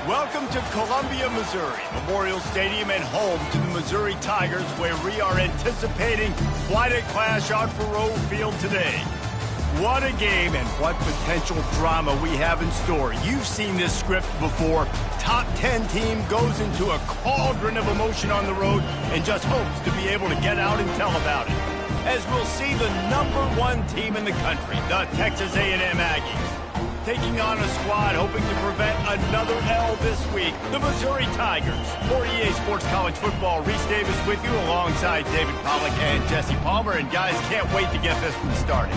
Welcome to Columbia, Missouri, Memorial Stadium and home to the Missouri Tigers, where we are anticipating quite a clash on Faroe Field today. What a game and what potential drama we have in store. You've seen this script before. Top 10 team goes into a cauldron of emotion on the road and just hopes to be able to get out and tell about it. As we'll see the #1 team in the country, the Texas A&M Aggies, taking on a squad hoping to prevent another L this week, the Missouri Tigers. For EA Sports College Football, Reese Davis with you alongside David Pollack and Jesse Palmer. And guys, can't wait to get this one started.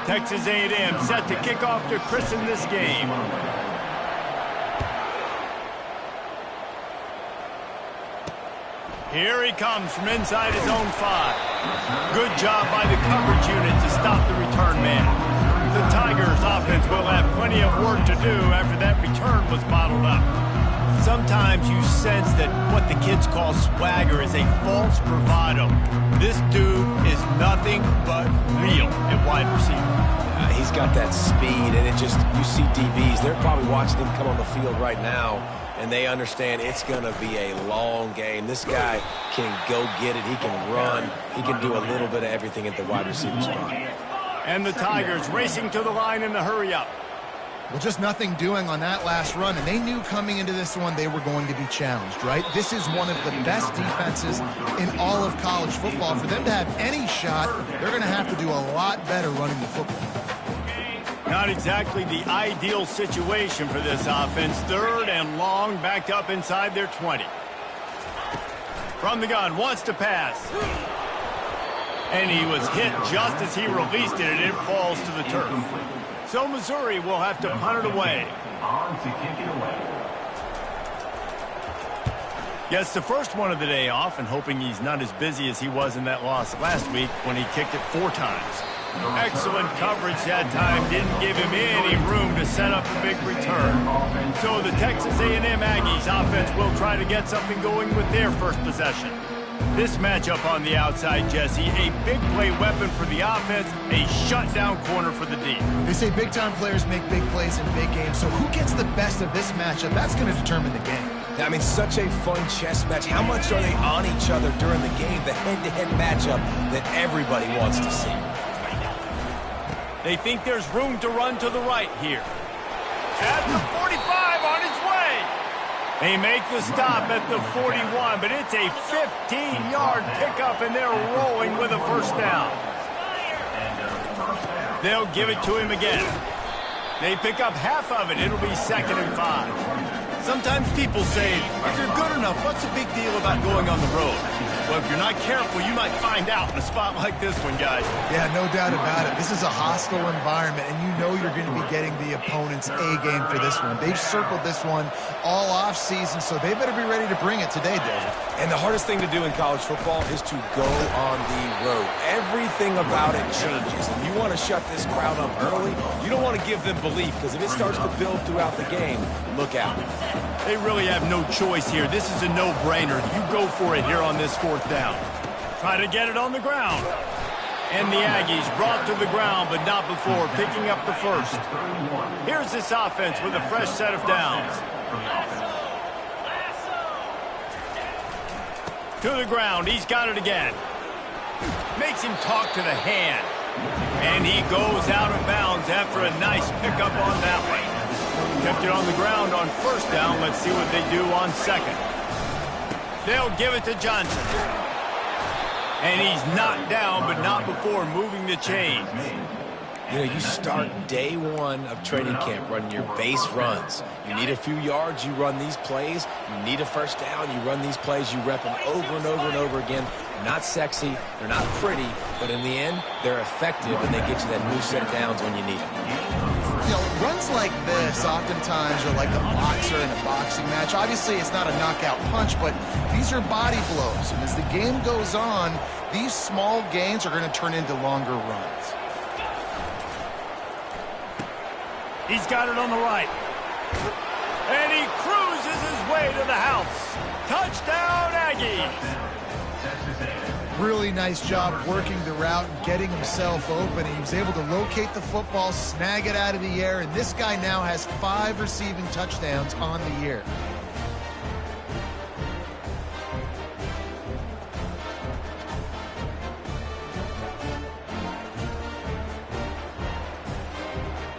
Texas A&M set to kick off to christen this game. Here he comes from inside his own 5. Good job by the coverage unit to stop the return man. The Tigers offense will have plenty of work to do after that return was bottled up. Sometimes you sense that what the kids call swagger is a false bravado. This dude is nothing but real at wide receiver. He's got that speed, and you see DBs, they're probably watching him come on the field right now, and they understand it's going to be a long game. This guy can go get it. He can run. He can do a little bit of everything at the wide receiver spot. And the Tigers racing to the line in the hurry-up. Well, just nothing doing on that last run, and they knew coming into this one they were going to be challenged, right? This is one of the best defenses in all of college football. For them to have any shot, they're going to have to do a lot better running the football. Not exactly the ideal situation for this offense. 3rd and long, backed up inside their 20. From the gun, wants to pass. And he was hit just as he released it, and it falls to the turf. So Missouri will have to punt it away. Gets the first one of the day off, and hoping he's not as busy as he was in that loss last week when he kicked it 4 times. Excellent coverage that time. Didn't give him any room to set up a big return. So the Texas A&M Aggies offense will try to get something going with their first possession. This matchup on the outside, Jesse, a big play weapon for the offense, a shutdown corner for the D. They say big-time players make big plays in big games, so who gets the best of this matchup? That's going to determine the game. I mean, such a fun chess match. How much are they on each other during the game? The head-to-head matchup that everybody wants to see. They think there's room to run to the right here. At the 45 on his way. They make the stop at the 41, but it's a 15-yard pickup, and they're rolling with a first down. They'll give it to him again. They pick up half of it. It'll be 2nd and 5. Sometimes people say, if you're good enough, what's the big deal about going on the road? Well, if you're not careful, you might find out in a spot like this one, guys. Yeah, no doubt about it. This is a hostile environment, and you know you're going to be getting the opponent's A-game for this one. They've circled this one all off-season, so they better be ready to bring it today, David. And the hardest thing to do in college football is to go on the road. Everything about it changes, and you want to shut this crowd up early. You don't want to give them belief, because if it starts to build throughout the game, look out. They really have no choice here. This is a no-brainer. You go for it here on this 4th down. Try to get it on the ground. And the Aggies brought to the ground, but not before picking up the first. Here's this offense with a fresh set of downs. To the ground. He's got it again. Makes him talk to the hand. And he goes out of bounds after a nice pickup on that one. Kept it on the ground on 1st down. Let's see what they do on 2nd. They'll give it to Johnson. And he's knocked down, but not before moving the chains. You know, you start day 1 of training camp running your base runs. You need a few yards, you run these plays. You need a first down, you run these plays. You rep them over and over and over again. They're not sexy, they're not pretty, but in the end, they're effective, and they get you that new set of downs when you need them. You know, runs like this oftentimes are like a boxer in a boxing match. Obviously, it's not a knockout punch, but these are body blows. And as the game goes on, these small gains are going to turn into longer runs. He's got it on the right. And he cruises his way to the house. Touchdown, Aggies! Really nice job working the route and getting himself open. He was able to locate the football, snag it out of the air, and this guy now has 5 receiving touchdowns on the year.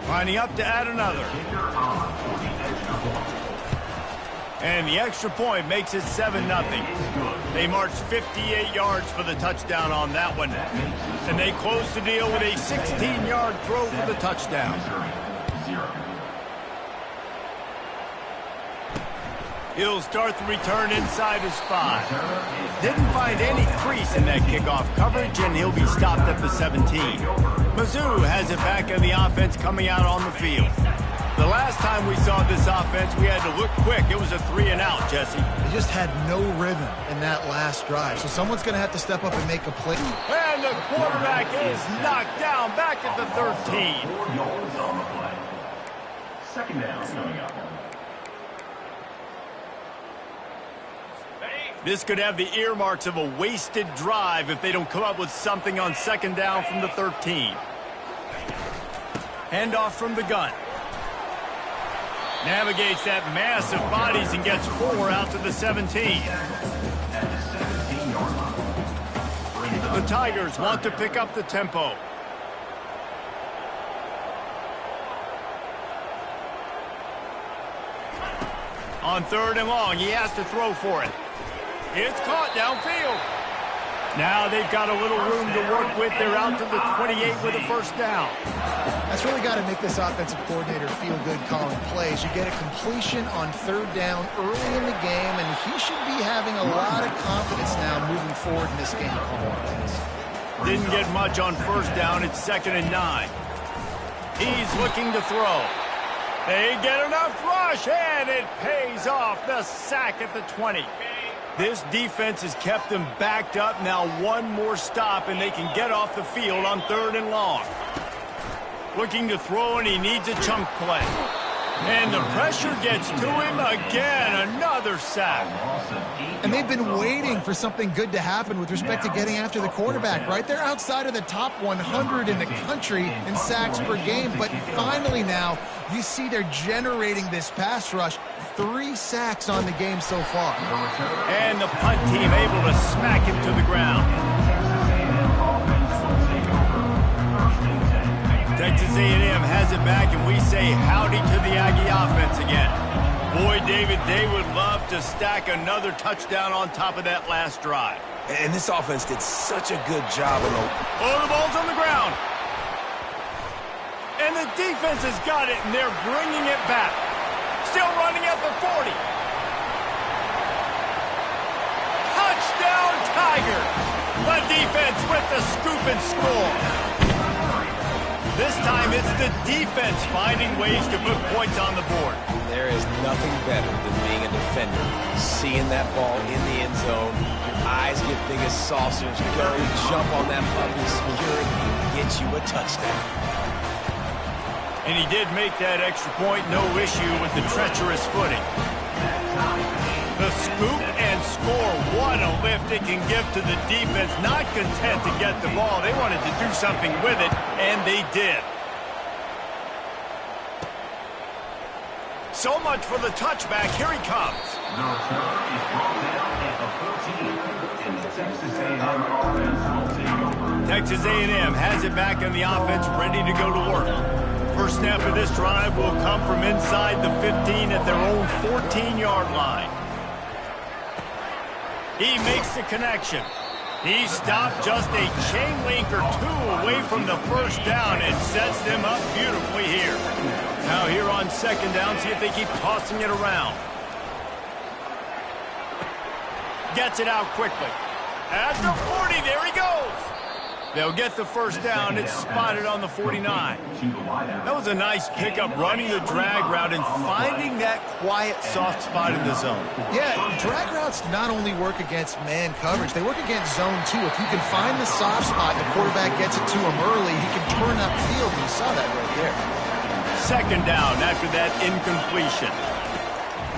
Lining up to add another. And the extra point makes it 7-0. They marched 58 yards for the touchdown on that one. And they close the deal with a 16-yard throw for the touchdown. He'll start the return inside his 5. Didn't find any crease in that kickoff coverage, and he'll be stopped at the 17. Mizzou has it back in the offense coming out on the field. The last time we saw this offense, we had to look quick. It was a 3-and-out, Jesse. They just had no rhythm in that last drive, so someone's going to have to step up and make a play. And the quarterback is knocked down back at the 13. 4 yards on the play. Second down coming up. This could have the earmarks of a wasted drive if they don't come up with something on second down from the 13. Handoff from the gun. Navigates that mass of bodies and gets 4 out to the 17. The Tigers want to pick up the tempo. On 3rd and long, he has to throw for it. It's caught downfield. Now they've got a little room to work with. They're out to the 28 with a first down. That's really got to make this offensive coordinator feel good calling plays. You get a completion on 3rd down early in the game, and he should be having a lot of confidence now moving forward in this game calling plays. Didn't get much on 1st down. It's 2nd and 9. He's looking to throw. They get enough rush, and it pays off. The sack at the 20. This defense has kept them backed up. Now one more stop, and they can get off the field on 3rd and long. Looking to throw, and he needs a chunk play. And the pressure gets to him again. Another sack. And they've been waiting for something good to happen with respect to getting after the quarterback, right? They're outside of the top 100 in the country in sacks per game. But finally now, you see they're generating this pass rush. 3 sacks on the game so far. And the punt team able to smack him to the ground. Texas A&M has it back, and we say howdy to the Aggie offense again. Boy, David, they would love to stack another touchdown on top of that last drive. And this offense did such a good job of the ball's on the ground. And the defense has got it, and they're bringing it back. Still running at the 40. Touchdown, Tiger. The defense with the scoop and score. This time it's the defense finding ways to put points on the board. There is nothing better than being a defender. Seeing that ball in the end zone, your eyes get big as saucers. Go jump on that puppy, secure it, get you a touchdown. And he did make that extra point, no issue with the treacherous footing. The scoop and score, what a lift it can give to the defense. Not content to get the ball, they wanted to do something with it, and they did. So much for the touchback, here he comes. The return is brought down at the 14, and the Texas A&M offense will take over. Texas A&M has it back in the offense, ready to go to work. First snap of this drive will come from inside the 15 at their own 14-yard line. He makes the connection. He stopped just a chain link or 2 away from the first down and sets them up beautifully here. Now here on 2nd down, see if they keep tossing it around. Gets it out quickly. At the 40, there he goes. They'll get the first down. It's spotted on the 49. That was a nice pickup, running the drag route and finding that quiet, soft spot in the zone. Yeah, drag routes not only work against man coverage, they work against zone too. If you can find the soft spot and the quarterback gets it to him early, he can turn upfield. You saw that right there. 2nd down after that incompletion.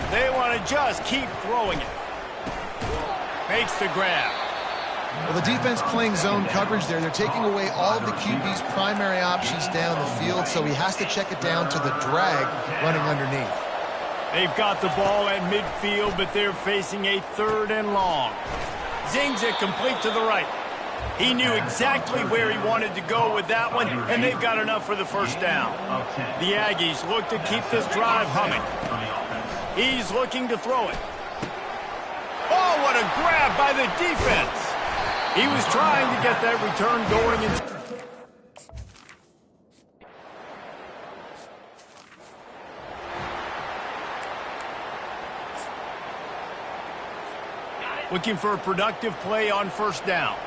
They want to just keep throwing it. Makes the grab. Well, the defense playing zone coverage there. They're taking away all of the QB's primary options down the field, so he has to check it down to the drag running underneath. They've got the ball at midfield, but they're facing a 3rd and long. Zings it complete to the right. He knew exactly where he wanted to go with that one, and they've got enough for the first down. The Aggies look to keep this drive humming. He's looking to throw it. Oh, what a grab by the defense. He was trying to get that return going. Looking for a productive play on first down.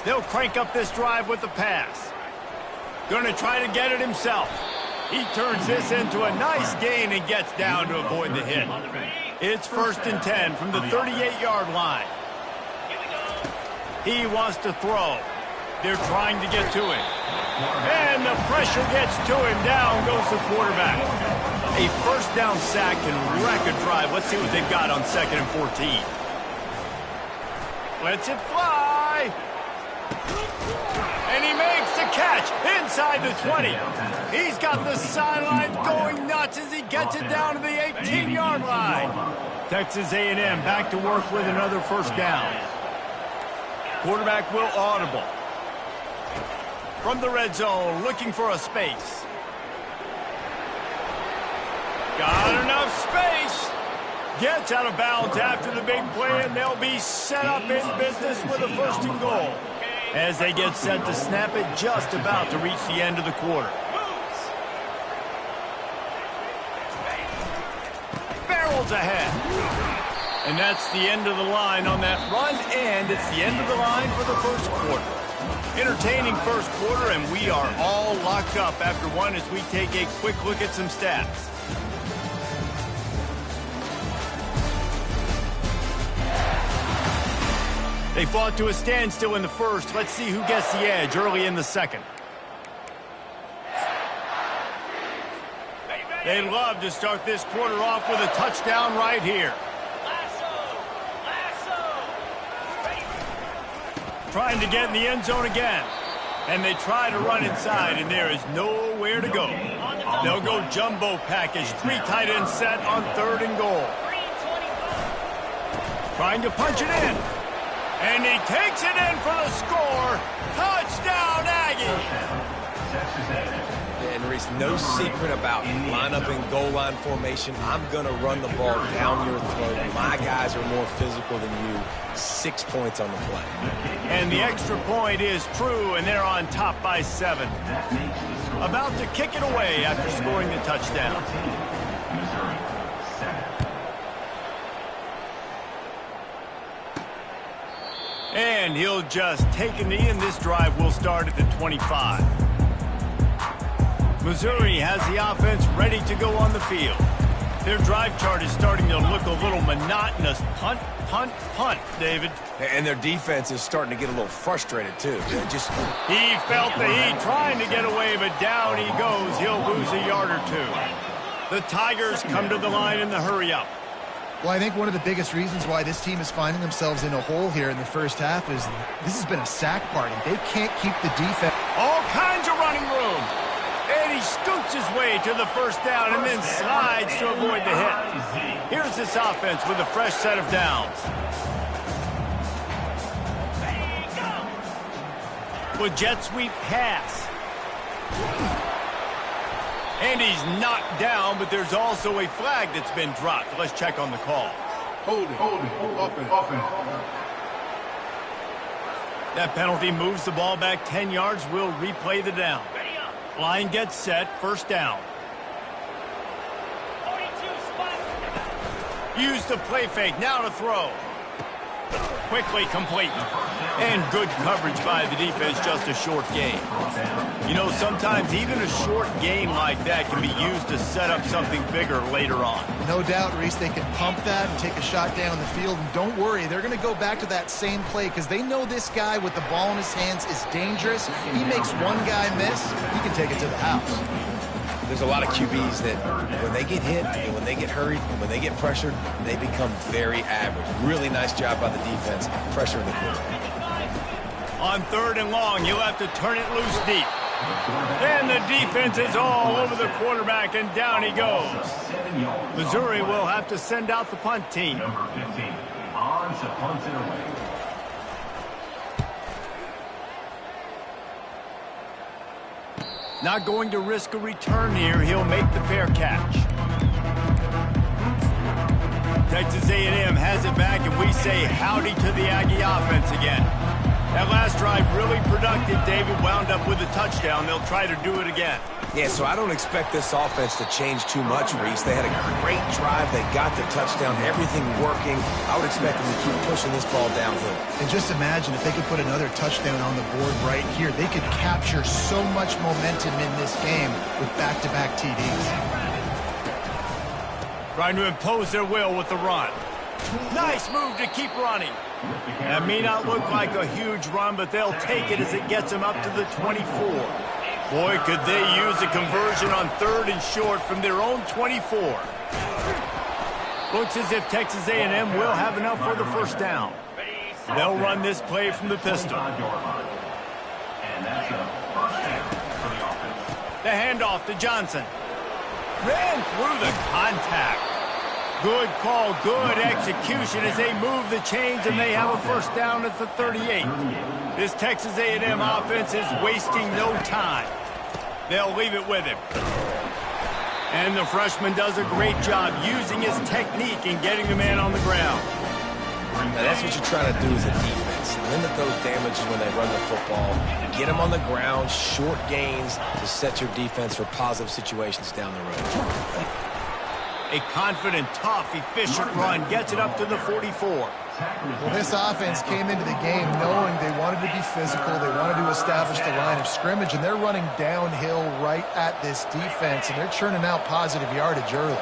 They'll crank up this drive with the pass. Going to try to get it himself. He turns this into a nice gain and gets down to avoid the hit. It's 1st and 10 from the 38-yard line. He wants to throw. They're trying to get to him. And the pressure gets to him. Down goes the quarterback. A first down sack can wreck a drive. Let's see what they've got on 2nd and 14. Lets it fly. And he makes the catch inside the 20. He's got the sidelines going nuts as he gets it down to the 18-yard line. Texas A&M back to work with another first down. Quarterback will audible. From the red zone, looking for a space. Got enough space. Gets out of bounds after the big play, and they'll be set up in business with a 1st and goal. As they get set to snap it, just about to reach the end of the quarter. Barrels ahead. And that's the end of the line on that run, and it's the end of the line for the first quarter. Entertaining first quarter, and we are all locked up after one as we take a quick look at some stats. They fought to a standstill in the first. Let's see who gets the edge early in the second. They'd love to start this quarter off with a touchdown right here. Trying to get in the end zone again. And they try to run inside, and there is nowhere to go. They'll go jumbo package. 3 tight ends set on 3rd and goal. Trying to punch it in. And he takes it in for the score. Touchdown, Aggies! And Reese, no secret about line up in goal line formation. I'm going to run the ball down your throat. My guys are more physical than you. 6 points on the play. And the extra point is true, and they're on top by 7. About to kick it away after scoring the touchdown. And he'll just take a knee, and this drive will start at the 25. Missouri has the offense ready to go on the field. Their drive chart is starting to look a little monotonous. Punt, punt, punt, David. And their defense is starting to get a little frustrated, too. He felt the heat trying to get away, but down he goes. He'll lose a yard or 2. The Tigers come to the line in the hurry-up. Well, I think one of the biggest reasons why this team is finding themselves in a hole here in the first half is this has been a sack party. They can't keep the defense. All kinds of running room. And he scoots his way to the first down and then slides to avoid the hit. Here's this offense with a fresh set of downs. With jet sweep pass. And he's knocked down, but there's also a flag that's been dropped. Let's check on the call. Hold it. Offense. That penalty moves the ball back 10 yards. We'll replay the down. Line gets set, first down. Use the play fake, now to throw. Quickly complete. And good coverage by the defense, just a short game. You know, sometimes even a short game like that can be used to set up something bigger later on. No doubt, Reese, they can pump that and take a shot down the field. And don't worry, they're going to go back to that same play because they know this guy with the ball in his hands is dangerous. He makes one guy miss, he can take it to the house. There's a lot of QBs that when they get hit and when they get hurried and when they get pressured, they become very average. Really nice job by the defense, pressuring the quarterback. On 3rd and long, he'll have to turn it loose deep. And the defense is all over the quarterback, and down he goes. Missouri will have to send out the punt team. Number 15, on to punt it away. Not going to risk a return here. He'll make the fair catch. Texas A&M has it back, and we say howdy to the Aggie offense again. That last drive really productive. David wound up with a touchdown. They'll try to do it again. Yeah, so I don't expect this offense to change too much, Reese. They had a great drive. They got the touchdown. Everything working. I would expect them to keep pushing this ball downhill. And just imagine if they could put another touchdown on the board right here. They could capture so much momentum in this game with back-to-back TDs. Trying to impose their will with the run. Nice move to keep running. That may not look like a huge run, but they'll take it as it gets them up to the 24. Boy, could they use a conversion on 3rd and short from their own 24. Looks as if Texas A&M will have enough for the first down. They'll run this play from the pistol. And that's a first down for the offense. The handoff to Johnson. Ran through the contact. Good call, good execution as they move the chains and they have a first down at the 38. This Texas A&M offense is wasting no time. They'll leave it with him. And the freshman does a great job using his technique and getting the man on the ground. Now that's what you're trying to do as a defense. Limit those damages when they run the football. Get them on the ground, short gains to set your defense for positive situations down the road. A confident, tough, efficient run gets it up to the 44. Well, this offense came into the game knowing they wanted to be physical, they wanted to establish the line of scrimmage, and they're running downhill right at this defense, and they're churning out positive yardage early.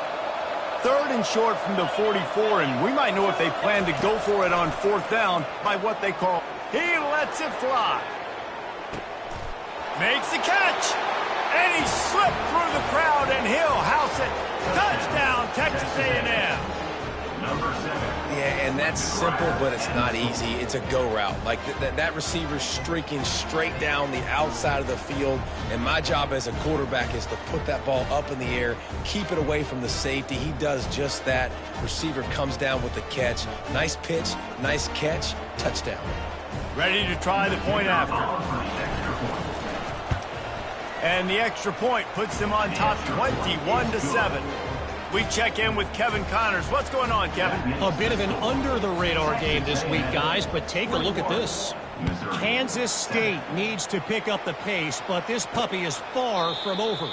3rd and short from the 44, and we might know if they plan to go for it on 4th down by what they call, he lets it fly. Makes the catch, and he slipped through the crowd, and he'll house it. Touchdown, Texas A&M. Number 7. Yeah, and that's simple, but it's not easy. It's a go route. Like that receiver's streaking straight down the outside of the field, and my job as a quarterback is to put that ball up in the air, keep it away from the safety. He does just that. Receiver comes down with the catch. Nice pitch, nice catch, touchdown. Ready to try the point after. And the extra point puts them on top 21-7. We check in with Kevin Connors. What's going on, Kevin? A bit of an under-the-radar game this week, guys, but take a look at this. Kansas State needs to pick up the pace, but this puppy is far from over.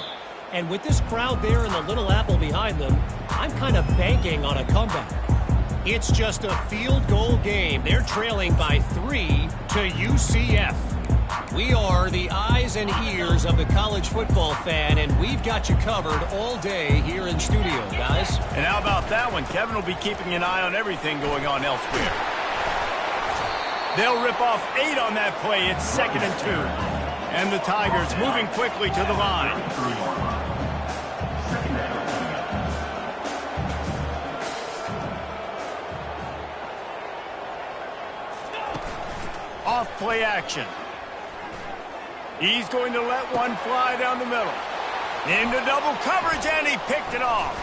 And with this crowd there and the Little Apple behind them, I'm kind of banking on a comeback. It's just a field goal game. They're trailing by 3 to UCF. We are the eyes and ears of the college football fan, and we've got you covered all day here in studio, guys. And how about that one? Kevin will be keeping an eye on everything going on elsewhere. They'll rip off 8 on that play. It's 2nd and 2. And the Tigers moving quickly to the line. Off play action. He's going to let one fly down the middle. Into double coverage, and he picked it off.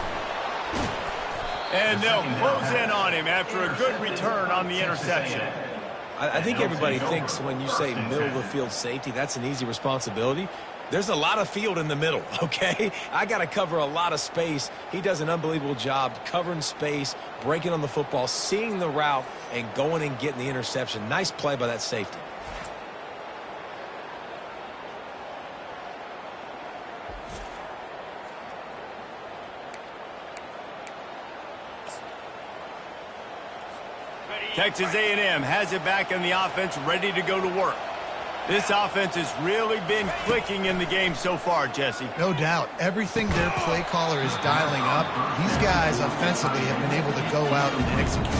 And they'll close in on him after a good return on the interception. I think everybody thinks when you say middle of the field safety, that's an easy responsibility. There's a lot of field in the middle, okay? I got to cover a lot of space. He does an unbelievable job covering space, breaking on the football, seeing the route, and going and getting the interception. Nice play by that safety. Texas A&M has it back in the offense, ready to go to work. This offense has really been clicking in the game so far, Jesse. No doubt. Everything their play caller is dialing up, these guys offensively have been able to go out and execute.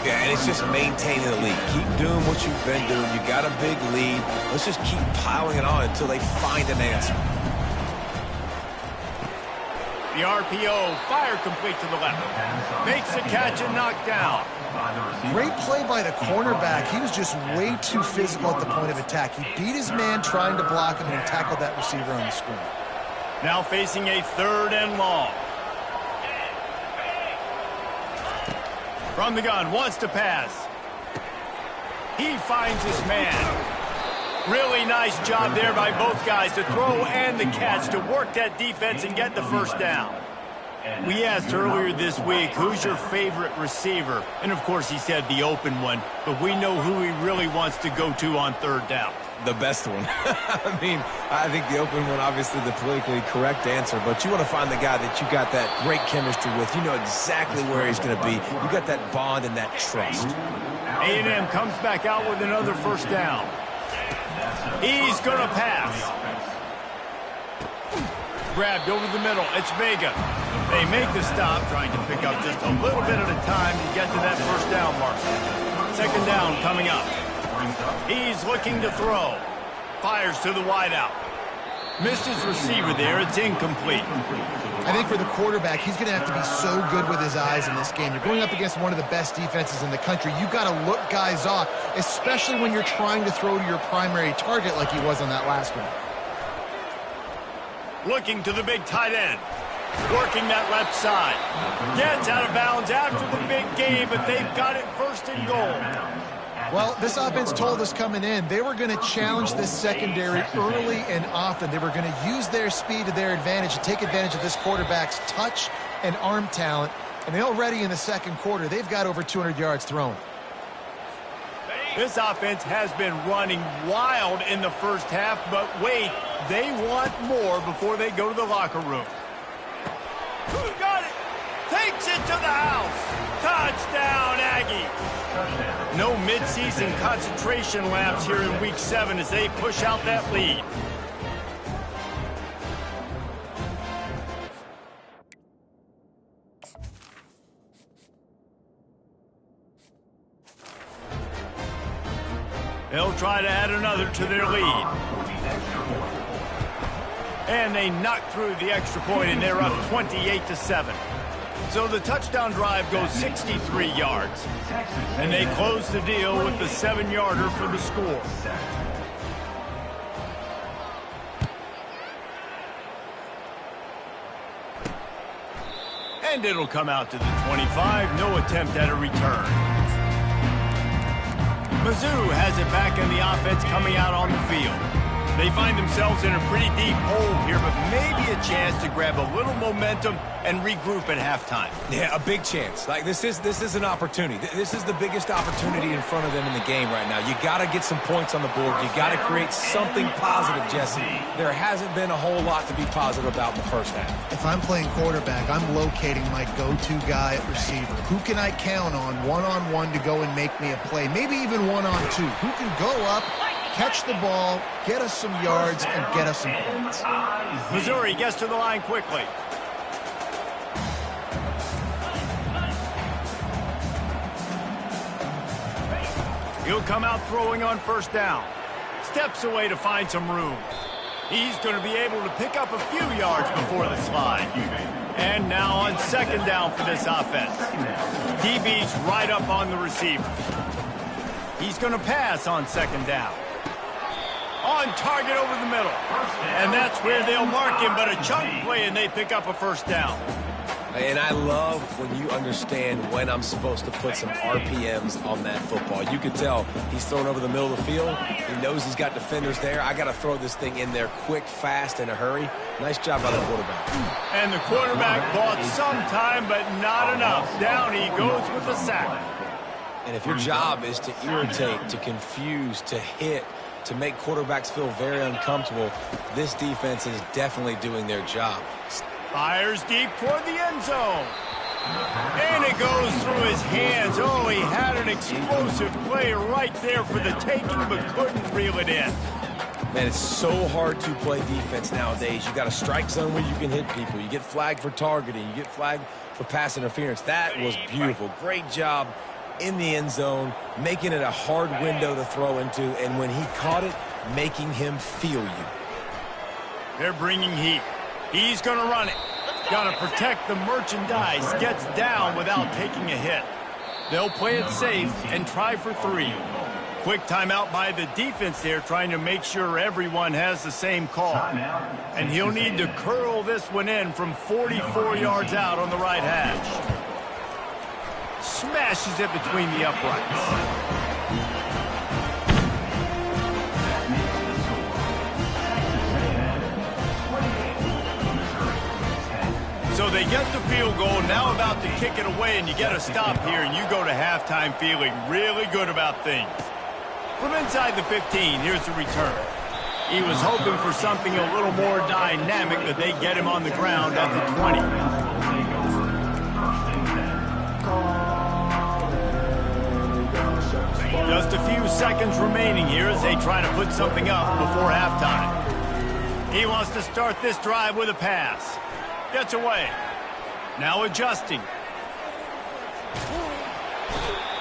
Yeah, and it's just maintaining the lead. Keep doing what you've been doing. You got a big lead. Let's just keep piling it on until they find an answer. The RPO, fire complete to the left. Makes the catch and knocked down. Great play by the cornerback. He was just way too physical at the point of attack. He beat his man trying to block him and he tackled that receiver on the screen. Now facing a 3rd and long. From the gun, wants to pass. He finds his man. Really nice job there by both guys to throw and the catch to work that defense and get the first down. We asked earlier this week, who's your favorite receiver? And, of course, he said the open one, but we know who he really wants to go to on 3rd down. The best one. I mean, I think the open one, obviously the politically correct answer, but you want to find the guy that you got that great chemistry with. You know exactly where he's going to be. You got that bond and that trust. A&M comes back out with another first down. He's going to pass. Grabbed over the middle. It's Vega. They make the stop, trying to pick up just a little bit at a time to get to that first down mark. 2nd down coming up. He's looking to throw. Fires to the wideout. Missed his receiver there. It's incomplete. I think for the quarterback, he's going to have to be so good with his eyes in this game. You're going up against one of the best defenses in the country. You've got to look guys off, especially when you're trying to throw to your primary target like he was on that last one. Looking to the big tight end. Working that left side. Gets out of bounds after the big gain, but they've got it 1st and goal. Well, this offense told us coming in they were going to challenge this secondary early and often. They were going to use their speed to their advantage and take advantage of this quarterback's touch and arm talent. And already in the 2nd quarter, they've got over 200 yards thrown. This offense has been running wild in the first half, but wait, they want more before they go to the locker room. Who got it? Takes it to the house. Touchdown, Aggie. No midseason concentration laps here in Week 7 as they push out that lead. They'll try to add another to their lead. And they knock through the extra point, and they're up 28-7. So the touchdown drive goes 63 yards. And they close the deal with the 7-yarder for the score. And it'll come out to the 25. No attempt at a return. Mizzou has it back in the offense coming out on the field. They find themselves in a pretty deep hole here, but maybe a chance to grab a little momentum and regroup at halftime. Yeah, a big chance. Like this is an opportunity. This is the biggest opportunity in front of them in the game right now. You got to get some points on the board. You got to create something positive, Jesse. There hasn't been a whole lot to be positive about in the first half. If I'm playing quarterback, I'm locating my go-to guy at receiver. Who can I count on one-on-one to go and make me a play? Maybe even one-on-two. Who can go up, catch the ball, get us some yards, and get us some points. Missouri gets to the line quickly. He'll come out throwing on first down. Steps away to find some room. He's going to be able to pick up a few yards before the slide. And now on 2nd down for this offense. DB's right up on the receiver. He's going to pass on 2nd down. On target over the middle. And that's where they'll mark him, but a chunk play and they pick up a first down. And I love when you understand when I'm supposed to put some RPMs on that football. You can tell he's throwing over the middle of the field. He knows he's got defenders there. I got to throw this thing in there quick, fast, in a hurry. Nice job by the quarterback. And the quarterback bought some time, but not enough. Down he goes with the sack. And if your job is to irritate, to confuse, to hit, to make quarterbacks feel very uncomfortable, this defense is definitely doing their job. Fires deep toward the end zone. And it goes through his hands. Oh, he had an explosive play right there for the taking, but couldn't reel it in. Man, it's so hard to play defense nowadays. You got a strike zone where you can hit people. You get flagged for targeting. You get flagged for pass interference. That was beautiful. Great job in the end zone, making it a hard window to throw into, and when he caught it, making him feel you. They're bringing heat. He's going to run it. Got to protect the merchandise. Gets down without taking a hit. They'll play it safe and try for 3. Quick timeout by the defense there, trying to make sure everyone has the same call. And he'll need to curl this one in from 44 yards out on the right hash. Smashes it between the uprights. So they get the field goal, now about to kick it away, and you get a stop here, and you go to halftime feeling really good about things. From inside the 15, here's the return. He was hoping for something a little more dynamic, but they get him on the ground at the 20. Just a few seconds remaining here as they try to put something up before halftime. He wants to start this drive with a pass. Gets away. Now adjusting.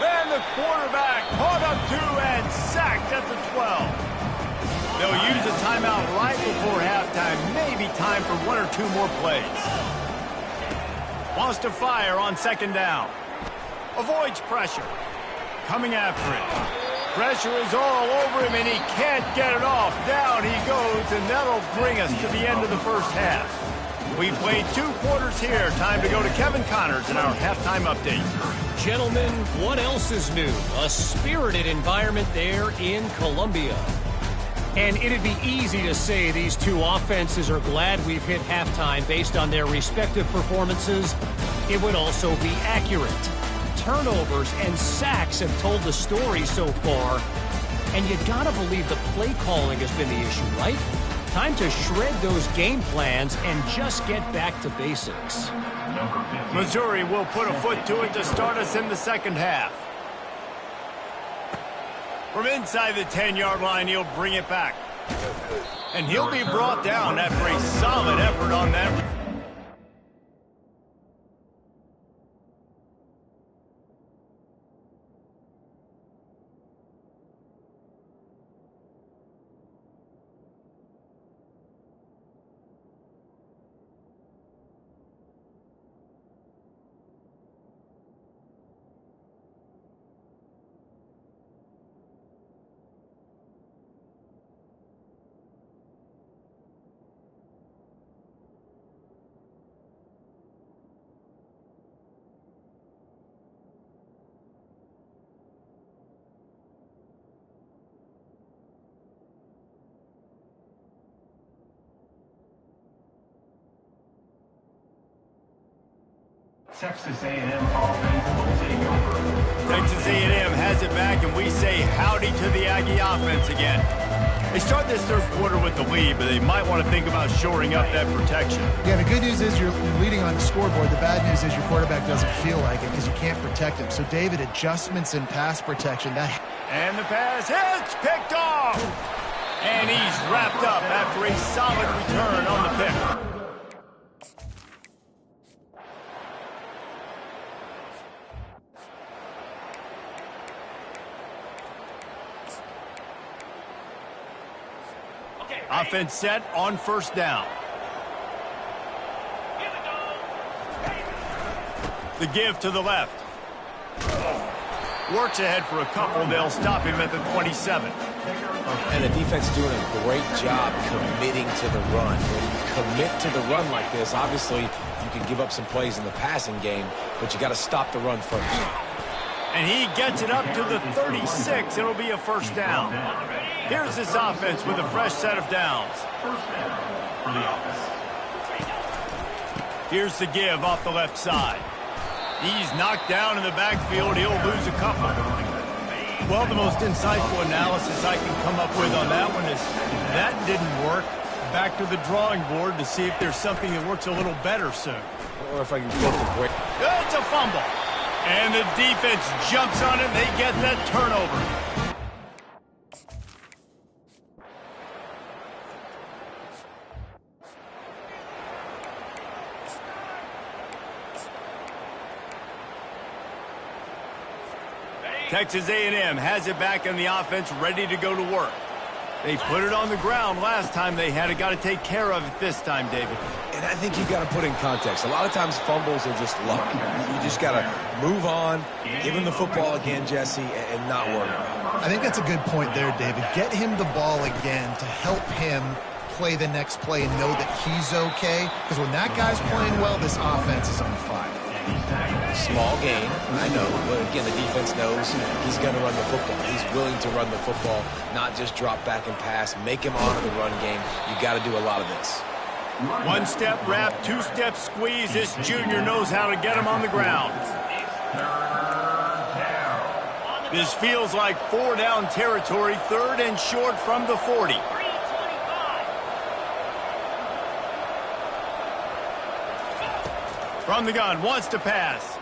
And the quarterback caught up 2 and sacked at the 12. They'll use a timeout right before halftime. Maybe time for 1 or 2 more plays. Wants to fire on second down. Avoids pressure. Coming after it. Pressure is all over him and he can't get it off. Down he goes, and that'll bring us to the end of the first half. We've played 2 quarters here. Time to go to Kevin Connors in our halftime update. Gentlemen, what else is new? A spirited environment there in Columbia. And it'd be easy to say these 2 offenses are glad we've hit halftime based on their respective performances. It would also be accurate. Turnovers and sacks have told the story so far. And you gotta believe the play calling has been the issue, right? Time to shred those game plans and just get back to basics. Missouri will put a foot to it to start us in the second half. From inside the 10-yard line, he'll bring it back. And he'll be brought down after a solid effort on that. Texas A&M offense will take over. Texas A&M has it back, and we say howdy to the Aggie offense again. They start this third quarter with the lead, but they might want to think about shoring up that protection. Yeah, the good news is you're leading on the scoreboard. The bad news is your quarterback doesn't feel like it because you can't protect him. So, David, adjustments in pass protection. And the pass hits, picked off. And he's wrapped up after a solid return on the pick. Offense set on first down. The give to the left. Works ahead for a couple. They'll stop him at the 27. And the defense doing a great job committing to the run. When you commit to the run like this, obviously you can give up some plays in the passing game, but you got to stop the run first. And he gets it up to the 36. It'll be a first down. Here's this offense with a fresh set of downs. Here's the give off the left side. He's knocked down in the backfield. He'll lose a couple. Well, the most insightful analysis I can come up with on that one is that didn't work. Back to the drawing board to see if there's something that works a little better soon. Or if I can get the break. It's a fumble. And the defense jumps on it. They get that turnover. Texas A&M has it back in the offense, ready to go to work. They put it on the ground last time they had it. Got to take care of it this time, David. And I think you got to put in context. A lot of times fumbles are just luck. You just got to move on, give him the football again, Jesse, and not worry about it. I think that's a good point there, David. Get him the ball again to help him play the next play and know that he's okay. Because when that guy's playing well, this offense is on fire. Small game, I know, but again, the defense knows he's going to run the football. He's willing to run the football, not just drop back and pass, make him honor the run game. You got to do a lot of this. One-step wrap, two-step squeeze. This junior knows how to get him on the ground. This feels like 4-down territory, 3rd and short from the 40. From the gun, wants to pass.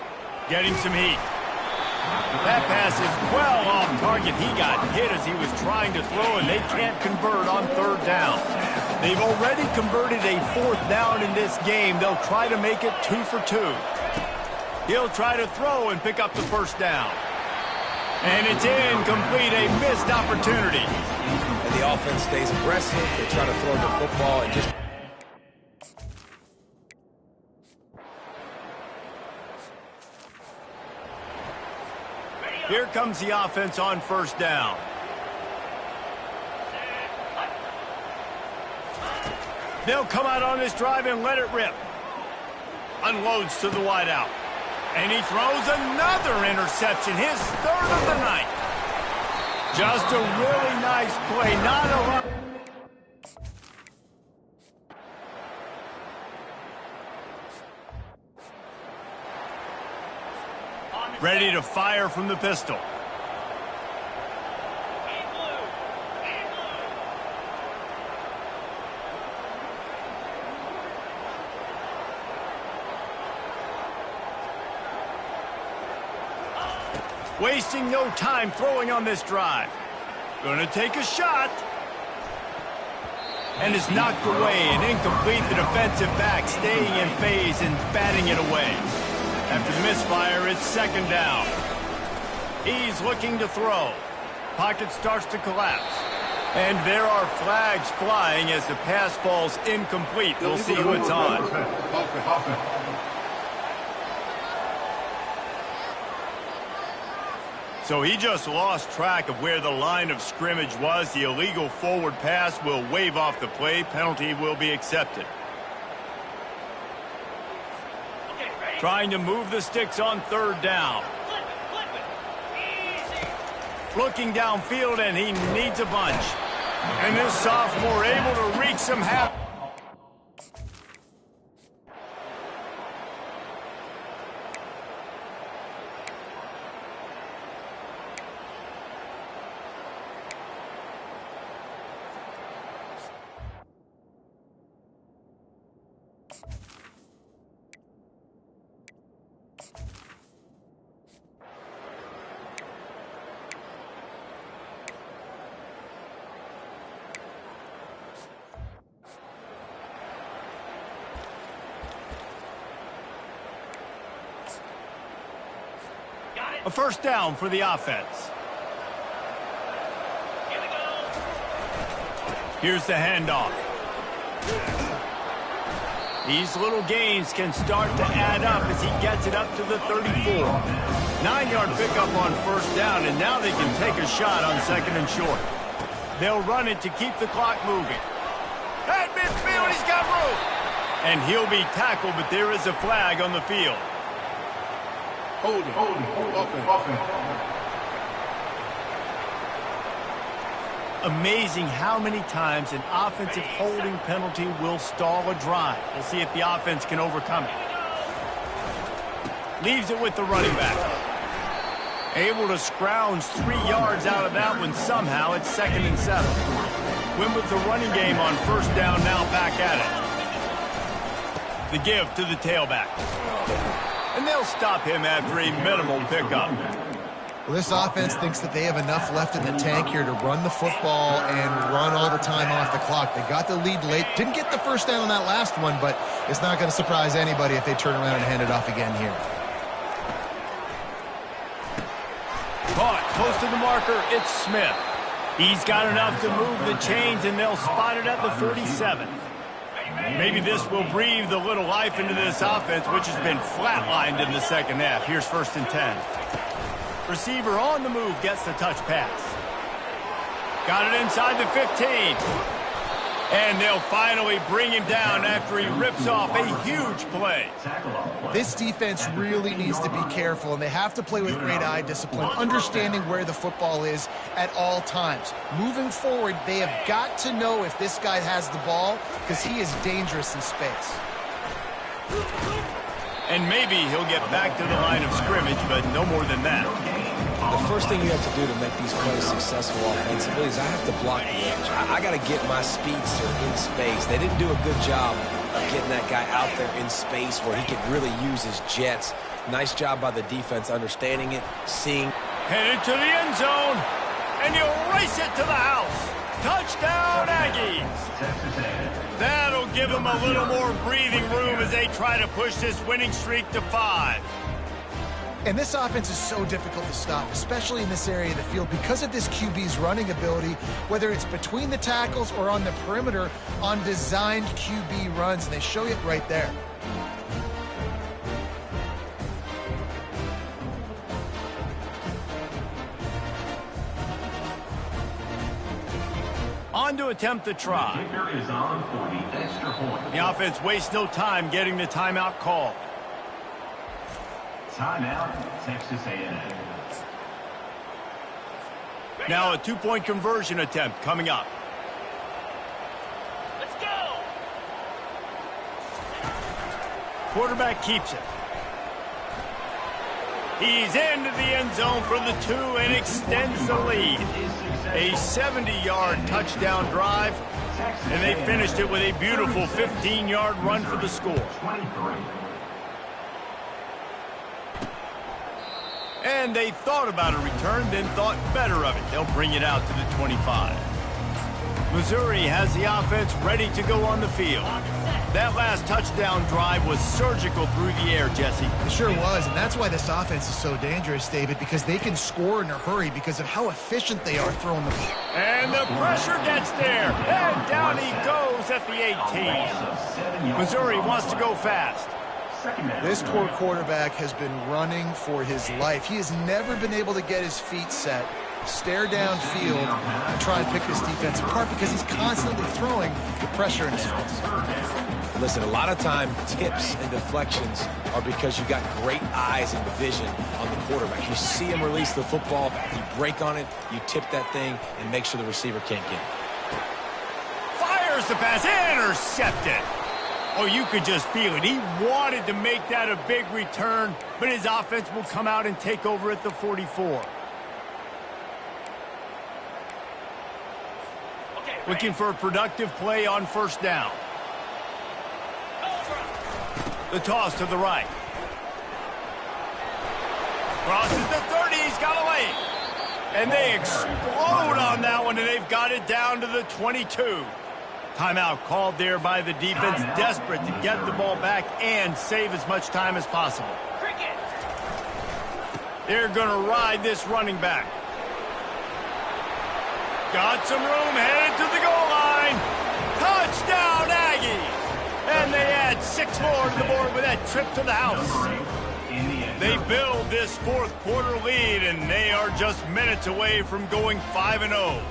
Getting some heat. That pass is well off target. He got hit as he was trying to throw, and they can't convert on 3rd down. They've already converted a 4th down in this game. They'll try to make it 2 for 2. He'll try to throw and pick up the 1st down. And it's incomplete, a missed opportunity. And the offense stays aggressive. They try to throw the football and just... Here comes the offense on 1st down. They'll come out on this drive and let it rip. Unloads to the wideout. And he throws another interception, his 3rd of the night. Just a really nice play, not a lot. Ready to fire from the pistol. Wasting no time throwing on this drive. Gonna take a shot. And is knocked away and incomplete. The defensive back staying in phase and batting it away. After the misfire, it's 2nd down. He's looking to throw. Pocket starts to collapse. And there are flags flying as the pass falls incomplete. We'll see who it's on. So he just lost track of where the line of scrimmage was. The illegal forward pass will wave off the play. Penalty will be accepted. Trying to move the sticks on 3rd down. Looking downfield, and he needs a bunch. And this sophomore able to reach some half. A 1st down for the offense. Here's the handoff. These little gains can start to add up as he gets it up to the 34. 9-yard pickup on 1st down, and now they can take a shot on 2nd and short. They'll run it to keep the clock moving. At midfield, he's got room. And he'll be tackled, but there is a flag on the field. Hold it. Offense. Amazing how many times an offensive holding penalty will stall a drive. We'll see if the offense can overcome it. Leaves it with the running back. Able to scrounge 3 yards out of that one somehow. It's 2nd and 7. Win with the running game on 1st down, now back at it. The give to the tailback. And they'll stop him after a minimal pickup. Well, this offense thinks that they have enough left in the tank here to run the football and run all the time off the clock. They got the lead late. Didn't get the first down on that last one, but it's not going to surprise anybody if they turn around and hand it off again here. Caught close to the marker, it's Smith. He's got enough to move the chains, and they'll spot it at the 47. Maybe this will breathe a little life into this offense, which has been flatlined in the second half. Here's 1st and 10. Receiver on the move gets the touch pass. Got it inside the 15. And they'll finally bring him down after he rips off a huge play. This defense really needs to be careful, and they have to play with great eye discipline, understanding where the football is at all times. Moving forward, they have got to know if this guy has the ball, because he is dangerous in space. And maybe he'll get back to the line of scrimmage, but no more than that. The first thing you have to do to make these plays successful offensively is I have to block the edge. I got to get my speedster in space. They didn't do a good job of getting that guy out there in space where he could really use his jets. Nice job by the defense understanding it, seeing. Headed to the end zone, and he'll race it to the house. Touchdown, Aggies. That'll give them a little more breathing room as they try to push this winning streak to 5. And this offense is so difficult to stop, especially in this area of the field, because of this QB's running ability, whether it's between the tackles or on the perimeter on designed QB runs, and they show it right there. On to attempt the try. The offense wastes no time getting the timeout called. Timeout, Texas A&M. Now a 2-point conversion attempt coming up. Let's go! Quarterback keeps it. He's into the end zone for the 2 and extends the lead. A 70-yard touchdown drive, and they finished it with a beautiful 15-yard run for the score. And they thought about a return, then thought better of it. They'll bring it out to the 25. Missouri has the offense ready to go on the field. That last touchdown drive was surgical through the air, Jesse. It sure was, and that's why this offense is so dangerous, David, because they can score in a hurry because of how efficient they are throwing the ball. And the pressure gets there, and down he goes at the 18. Missouri wants to go fast. This poor quarterback has been running for his life. He has never been able to get his feet set, stare downfield, and try and pick this defense apart because he's constantly throwing the pressure in his face. Listen, a lot of time, tips and deflections are because you got great eyes and vision on the quarterback. You see him release the football, you break on it, you tip that thing, and make sure the receiver can't get it. Fires the pass, intercepted. Oh, you could just feel it. He wanted to make that a big return, but his offense will come out and take over at the 44. Looking for a productive play on 1st down. The toss to the right. Crosses the 30, he's got away. And they explode on that one, and they've got it down to the 22. Timeout called there by the defense, desperate to get the ball back and save as much time as possible. They're going to ride this running back. Got some room, headed to the goal line. Touchdown, Aggies! And they add 6 more to the board with that trip to the house. They build this 4th quarter lead, and they are just minutes away from going 5-0.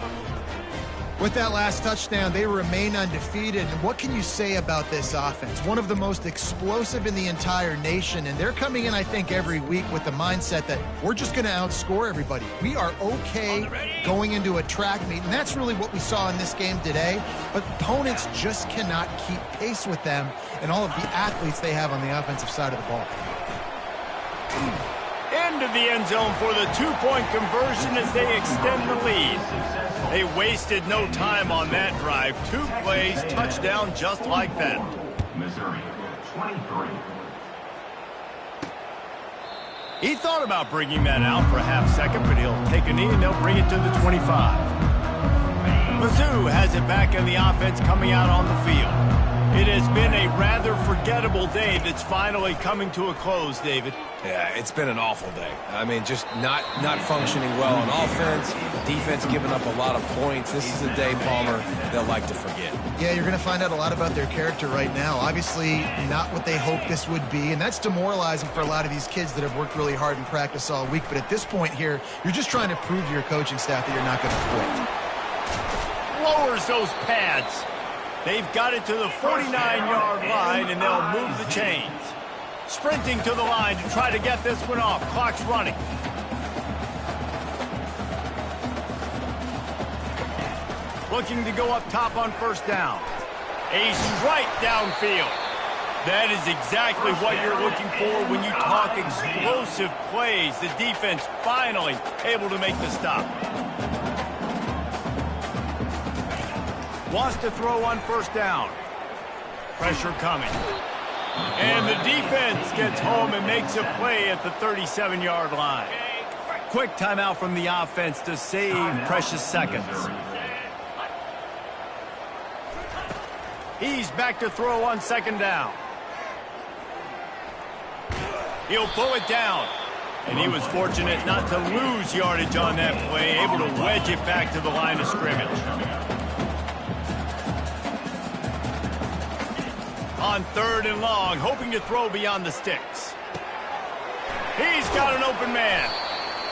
With that last touchdown, they remain undefeated. And what can you say about this offense? One of the most explosive in the entire nation. And they're coming in, I think, every week with the mindset that we're just going to outscore everybody. We are okay going into a track meet. And that's really what we saw in this game today. But opponents just cannot keep pace with them and all of the athletes they have on the offensive side of the ball. Into the end zone for the 2-point conversion as they extend the lead. They wasted no time on that drive. 2 plays, touchdown just like that. Missouri, 23. He thought about bringing that out for a half second, but he'll take a knee and they'll bring it to the 25. Mizzou has it back in the offense coming out on the field. It has been a rather forgettable day that's finally coming to a close, David. Yeah, it's been an awful day. I mean, just not functioning well on offense, defense giving up a lot of points. This is a day, Palmer, they'll like to forget. Yeah, you're going to find out a lot about their character right now. Obviously, not what they hoped this would be, and that's demoralizing for a lot of these kids that have worked really hard in practice all week. But at this point here, you're just trying to prove to your coaching staff that you're not going to quit. Lowers those pads. They've got it to the 49-yard line, and they'll move the chains. Sprinting to the line to try to get this one off. Clock's running. Looking to go up top on first down. A strike downfield. That is exactly what you're looking for when you talk explosive plays. The defense finally able to make the stop. Wants to throw on first down. Pressure coming. And the defense gets home and makes a play at the 37-yard line. Quick timeout from the offense to save precious seconds. He's back to throw on second down. He'll pull it down. And he was fortunate not to lose yardage on that play, able to wedge it back to the line of scrimmage. On third and long, hoping to throw beyond the sticks. He's got an open man.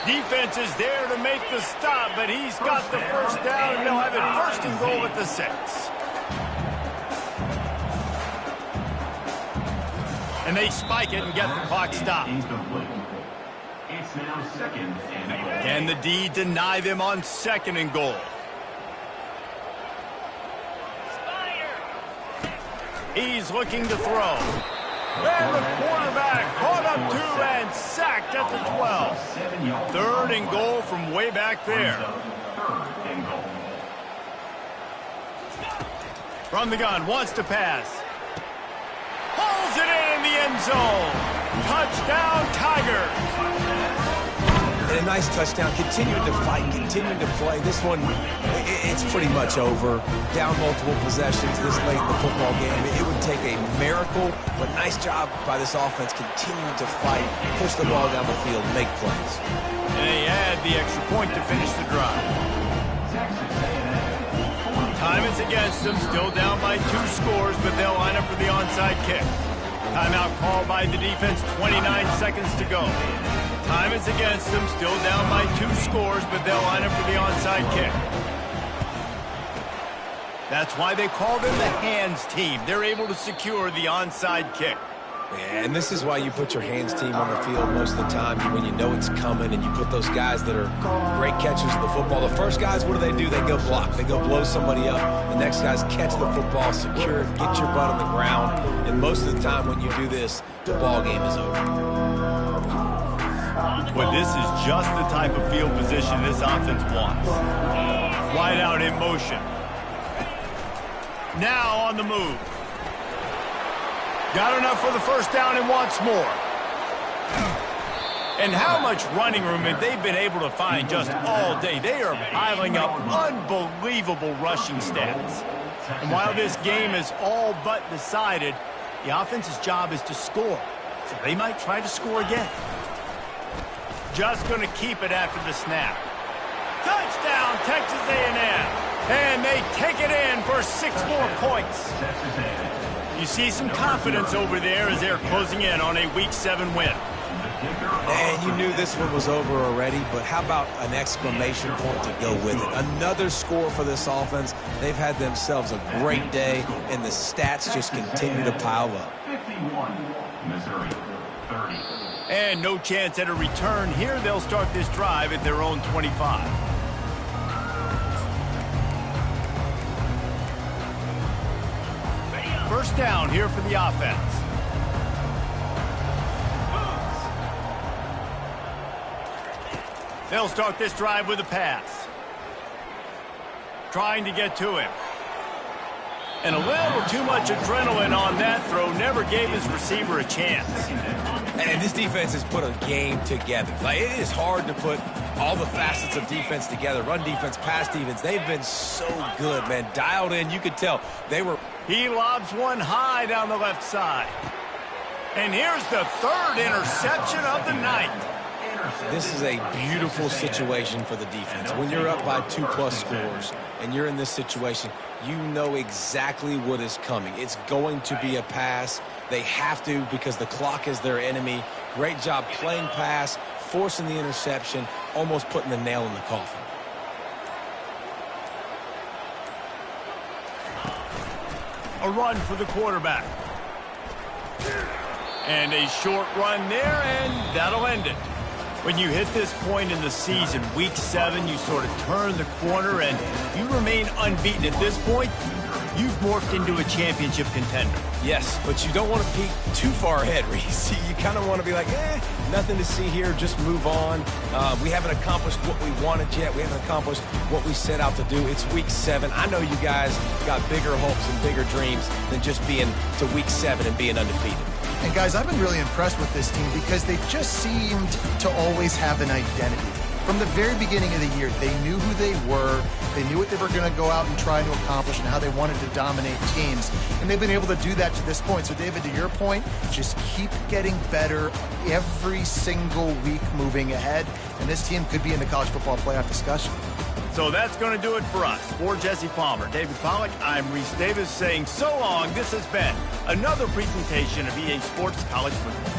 Defense is there to make the stop, but he's got the first down, and they'll have it first and goal at the 6. And they spike it and get the clock stopped. It's now second and goal. Can the D deny them on second and goal? He's looking to throw. And the quarterback caught up to and sacked at the 12. Third and goal from way back there. From the gun, wants to pass. Pulls it in the end zone. Touchdown, Tigers. And a nice touchdown. Continuing to fight, continuing to play. This one, it's pretty much over. Down multiple possessions this late in the football game. It would take a miracle, but nice job by this offense continuing to fight, push the ball down the field, make plays. And they add the extra point to finish the drive. Time is against them, still down by 2 scores, but they'll line up for the onside kick. Timeout called by the defense, 29 seconds to go. Time is against them, still down by 2 scores, but they'll line up for the onside kick. That's why they call them the hands team. They're able to secure the onside kick. Yeah, and this is why you put your hands team on the field most of the time when you know it's coming, and you put those guys that are great catchers of the football. The first guys, what do? They go block. They go blow somebody up. The next guys catch the football, secure it, get your butt on the ground. And most of the time when you do this, the ball game is over. Well, this is just the type of field position this offense wants. Wide out in motion. Now on the move. Got enough for the first down and wants more. And how much running room have they been able to find just all day? They are piling up unbelievable rushing stats. And while this game is all but decided, the offense's job is to score. So they might try to score again. Just going to keep it after the snap. Touchdown, Texas A&M. And they take it in for 6 more points. You see some confidence over there as they're closing in on a Week 7 win. And you knew this one was over already, but how about an exclamation point to go with it? Another score for this offense. They've had themselves a great day, and the stats just continue to pile up. 51, Missouri, 30. And no chance at a return here. They'll start this drive at their own 25. First down here for the offense. They'll start this drive with a pass. Trying to get to him. And a little too much adrenaline on that throw. Never gave his receiver a chance. And this defense has put a game together. Like, it is hard to put all the facets of defense together. Run defense, pass defense. They've been so good, man. Dialed in. You could tell they were. He lobs one high down the left side. And here's the third interception of the night. This is a beautiful situation for the defense. When you're up by 2+ scores and you're in this situation, you know exactly what is coming. It's going to be a pass. They have to because the clock is their enemy. Great job playing pass, forcing the interception, almost putting the nail in the coffin. A run for the quarterback. And a short run there, and that'll end it. When you hit this point in the season, week 7, you sort of turn the corner and you remain unbeaten. At this point, you've morphed into a championship contender. Yes, but you don't want to peek too far ahead, Reese. You kind of want to be like, nothing to see here, just move on. We haven't accomplished what we wanted yet. We haven't accomplished what we set out to do. It's week 7. I know you guys got bigger hopes and bigger dreams than just being to week 7 and being undefeated. And guys, I've been really impressed with this team because they've just seemed to always have an identity. From the very beginning of the year, they knew who they were, they knew what they were going to go out and try to accomplish and how they wanted to dominate teams. And they've been able to do that to this point. So, David, to your point, just keep getting better every single week moving ahead. And this team could be in the college football playoff discussion. So that's going to do it for us. For Jesse Palmer, David Pollack, I'm Reese Davis saying so long. This has been another presentation of EA Sports College Football.